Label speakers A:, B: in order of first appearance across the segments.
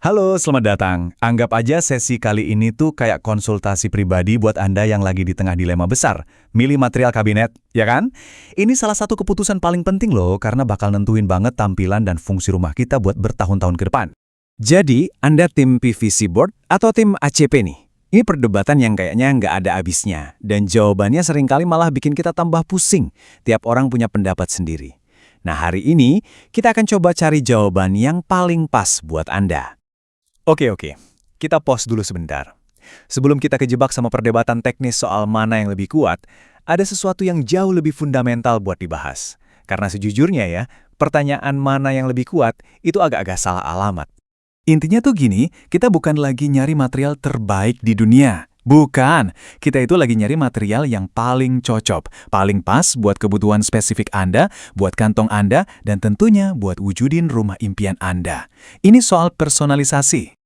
A: Halo, selamat datang. Anggap aja sesi kali ini tuh kayak konsultasi pribadi buat Anda yang lagi di tengah dilema besar. Milih material kabinet, ya kan? Ini salah satu keputusan paling penting loh, karena bakal nentuin banget tampilan dan fungsi rumah kita buat bertahun-tahun ke depan.
B: Jadi, Anda tim PVC board atau tim ACP nih? Ini perdebatan yang kayaknya nggak ada habisnya. Dan jawabannya seringkali malah bikin kita tambah pusing. Tiap orang punya pendapat sendiri. Nah, hari ini kita akan coba cari jawaban yang paling pas buat Anda.
A: Oke. Kita pause dulu sebentar. Sebelum kita kejebak sama perdebatan teknis soal mana yang lebih kuat, ada sesuatu yang jauh lebih fundamental buat dibahas. Karena sejujurnya ya, pertanyaan mana yang lebih kuat itu agak-agak salah alamat.
B: Intinya tuh gini, kita bukan lagi nyari material terbaik di dunia. Bukan, kita itu lagi nyari material yang paling cocok, paling pas buat kebutuhan spesifik Anda, buat kantong Anda, dan tentunya buat wujudin rumah impian Anda. Ini soal personalisasi.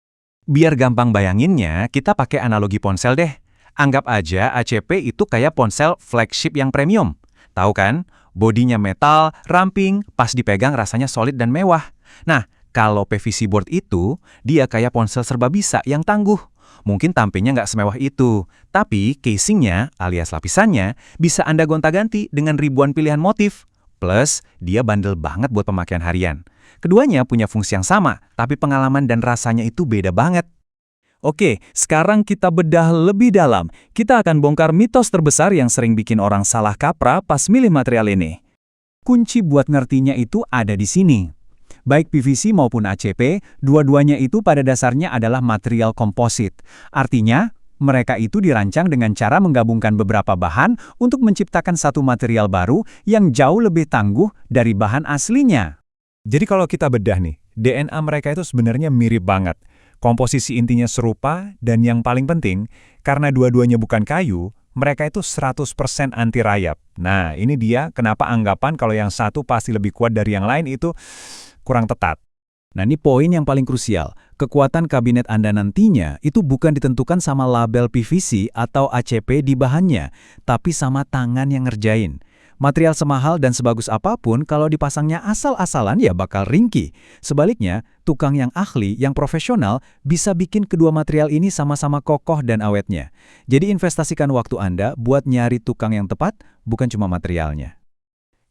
C: Biar gampang bayanginnya, kita pakai analogi ponsel deh. Anggap aja ACP itu kayak ponsel flagship yang premium. Tahu kan? Bodinya metal, ramping, pas dipegang rasanya solid dan mewah. Nah, kalau PVC board itu, dia kayak ponsel serba bisa yang tangguh. Mungkin tampilnya nggak semewah itu, tapi casingnya alias lapisannya bisa Anda gonta-ganti dengan ribuan pilihan motif. Plus, dia bandel banget buat pemakaian harian. Keduanya punya fungsi yang sama, tapi pengalaman dan rasanya itu beda banget.
B: Oke, sekarang kita bedah lebih dalam. Kita akan bongkar mitos terbesar yang sering bikin orang salah kaprah pas milih material ini. Kunci buat ngertinya itu ada di sini. Baik PVC maupun ACP, dua-duanya itu pada dasarnya adalah material komposit. Artinya, mereka itu dirancang dengan cara menggabungkan beberapa bahan untuk menciptakan satu material baru yang jauh lebih tangguh dari bahan aslinya.
A: Jadi kalau kita bedah nih, DNA mereka itu sebenarnya mirip banget. Komposisi intinya serupa, dan yang paling penting, karena dua-duanya bukan kayu, mereka itu 100% anti rayap. Nah, ini dia kenapa anggapan kalau yang satu pasti lebih kuat dari yang lain itu kurang tetat.
B: Nah, ini poin yang paling krusial. Kekuatan kabinet Anda nantinya itu bukan ditentukan sama label PVC atau ACP di bahannya, tapi sama tangan yang ngerjain. Material semahal dan sebagus apapun kalau dipasangnya asal-asalan ya bakal ringkih. Sebaliknya, tukang yang ahli, yang profesional bisa bikin kedua material ini sama-sama kokoh dan awetnya. Jadi investasikan waktu Anda buat nyari tukang yang tepat, bukan cuma materialnya.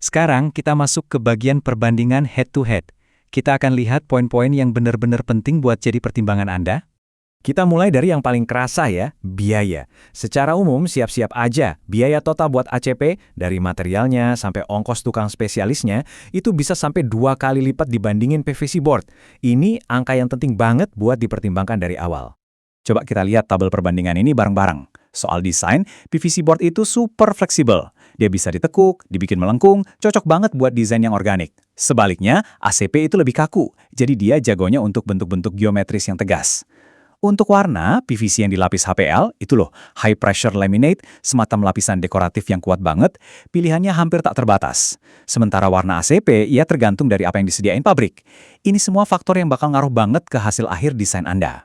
B: Sekarang kita masuk ke bagian perbandingan head-to-head. Kita akan lihat poin-poin yang benar-benar penting buat jadi pertimbangan Anda.
A: Kita mulai dari yang paling kerasa ya, biaya. Secara umum siap-siap aja, biaya total buat ACP dari materialnya sampai ongkos tukang spesialisnya itu bisa sampai 2 kali lipat dibandingin PVC board. Ini angka yang penting banget buat dipertimbangkan dari awal. Coba kita lihat tabel perbandingan ini bareng-bareng. Soal desain, PVC board itu super fleksibel. Dia bisa ditekuk, dibikin melengkung, cocok banget buat desain yang organik. Sebaliknya, ACP itu lebih kaku, jadi dia jagonya untuk bentuk-bentuk geometris yang tegas. Untuk warna, PVC yang dilapis HPL, itu loh, high pressure laminate, semacam lapisan dekoratif yang kuat banget, pilihannya hampir tak terbatas. Sementara warna ACP, ia tergantung dari apa yang disediain pabrik. Ini semua faktor yang bakal ngaruh banget ke hasil akhir desain Anda.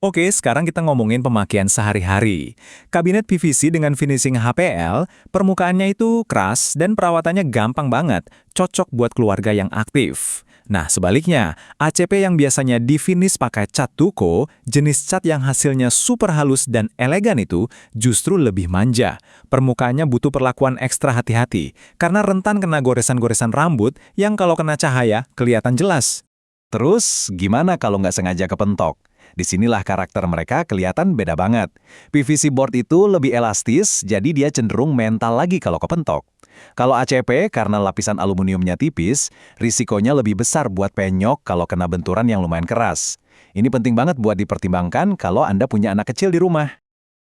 A: Oke, sekarang kita ngomongin pemakaian sehari-hari. Kabinet PVC dengan finishing HPL, permukaannya itu keras dan perawatannya gampang banget, cocok buat keluarga yang aktif. Nah, sebaliknya, ACP yang biasanya di-finish pakai cat tuko, jenis cat yang hasilnya super halus dan elegan itu justru lebih manja. Permukaannya butuh perlakuan ekstra hati-hati, karena rentan kena goresan-goresan rambut yang kalau kena cahaya kelihatan jelas. Terus, gimana kalau nggak sengaja kepentok? Disinilah karakter mereka kelihatan beda banget. PVC board itu lebih elastis, jadi dia cenderung mental lagi kalau kepentok. Kalau ACP, karena lapisan aluminiumnya tipis, risikonya lebih besar buat penyok kalau kena benturan yang lumayan keras. Ini penting banget buat dipertimbangkan kalau Anda punya anak kecil di rumah.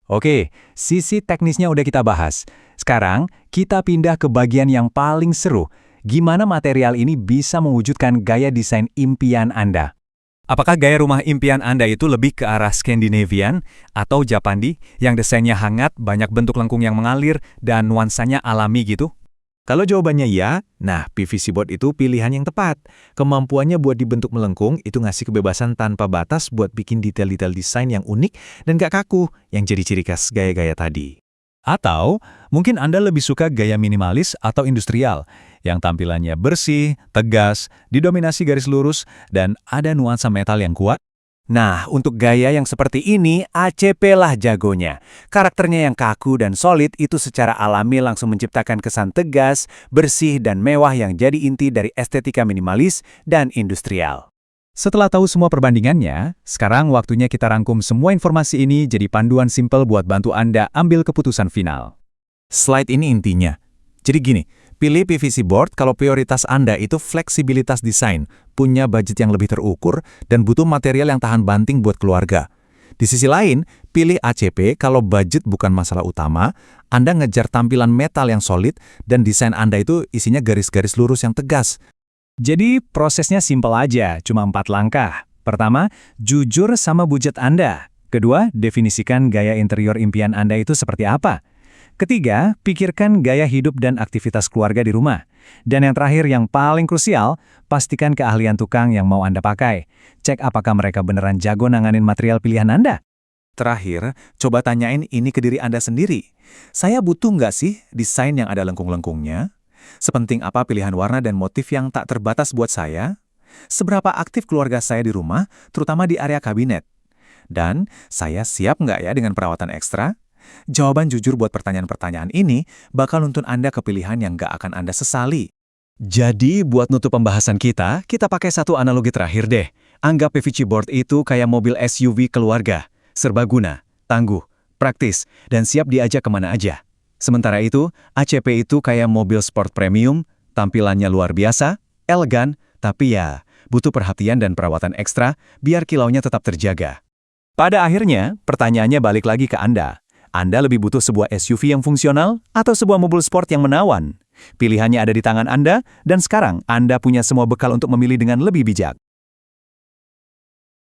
B: Oke, sisi teknisnya udah kita bahas. Sekarang, kita pindah ke bagian yang paling seru. Gimana material ini bisa mewujudkan gaya desain impian Anda? Apakah gaya rumah impian Anda itu lebih ke arah Scandinavian atau Japandi yang desainnya hangat, banyak bentuk lengkung yang mengalir, dan nuansanya alami gitu?
A: Kalau jawabannya ya, nah PVC board itu pilihan yang tepat. Kemampuannya buat dibentuk melengkung itu ngasih kebebasan tanpa batas buat bikin detail-detail desain yang unik dan gak kaku, yang jadi ciri khas gaya-gaya tadi.
B: Atau mungkin Anda lebih suka gaya minimalis atau industrial, yang tampilannya bersih, tegas, didominasi garis lurus, dan ada nuansa metal yang kuat.
A: Nah, untuk gaya yang seperti ini, ACP lah jagonya. Karakternya yang kaku dan solid itu secara alami langsung menciptakan kesan tegas, bersih, dan mewah yang jadi inti dari estetika minimalis dan industrial.
B: Setelah tahu semua perbandingannya, sekarang waktunya kita rangkum semua informasi ini jadi panduan simpel buat bantu Anda ambil keputusan final.
C: Slide ini intinya. Jadi gini, pilih PVC board kalau prioritas Anda itu fleksibilitas desain, punya budget yang lebih terukur, dan butuh material yang tahan banting buat keluarga. Di sisi lain, pilih ACP kalau budget bukan masalah utama, Anda ngejar tampilan metal yang solid, dan desain Anda itu isinya garis-garis lurus yang tegas.
B: Jadi prosesnya simpel aja, cuma 4 langkah. Pertama, jujur sama budget Anda. Kedua, definisikan gaya interior impian Anda itu seperti apa. Ketiga, pikirkan gaya hidup dan aktivitas keluarga di rumah. Dan yang terakhir yang paling krusial, pastikan keahlian tukang yang mau Anda pakai. Cek apakah mereka beneran jago nanganin material pilihan Anda.
C: Terakhir, coba tanyain ini ke diri Anda sendiri. Saya butuh nggak sih desain yang ada lengkung-lengkungnya? Sepenting apa pilihan warna dan motif yang tak terbatas buat saya? Seberapa aktif keluarga saya di rumah, terutama di area kabinet? Dan saya siap nggak ya dengan perawatan ekstra? Jawaban jujur buat pertanyaan-pertanyaan ini bakal nuntun Anda ke pilihan yang nggak akan Anda sesali.
B: Jadi, buat nutup pembahasan kita pakai satu analogi terakhir deh. Anggap PVC board itu kayak mobil SUV keluarga. Serbaguna, tangguh, praktis, dan siap diajak kemana aja. Sementara itu, ACP itu kayak mobil sport premium, tampilannya luar biasa, elegan, tapi ya, butuh perhatian dan perawatan ekstra biar kilaunya tetap terjaga. Pada akhirnya, pertanyaannya balik lagi ke Anda. Anda lebih butuh sebuah SUV yang fungsional atau sebuah mobil sport yang menawan? Pilihannya ada di tangan Anda, dan sekarang Anda punya semua bekal untuk memilih dengan lebih bijak.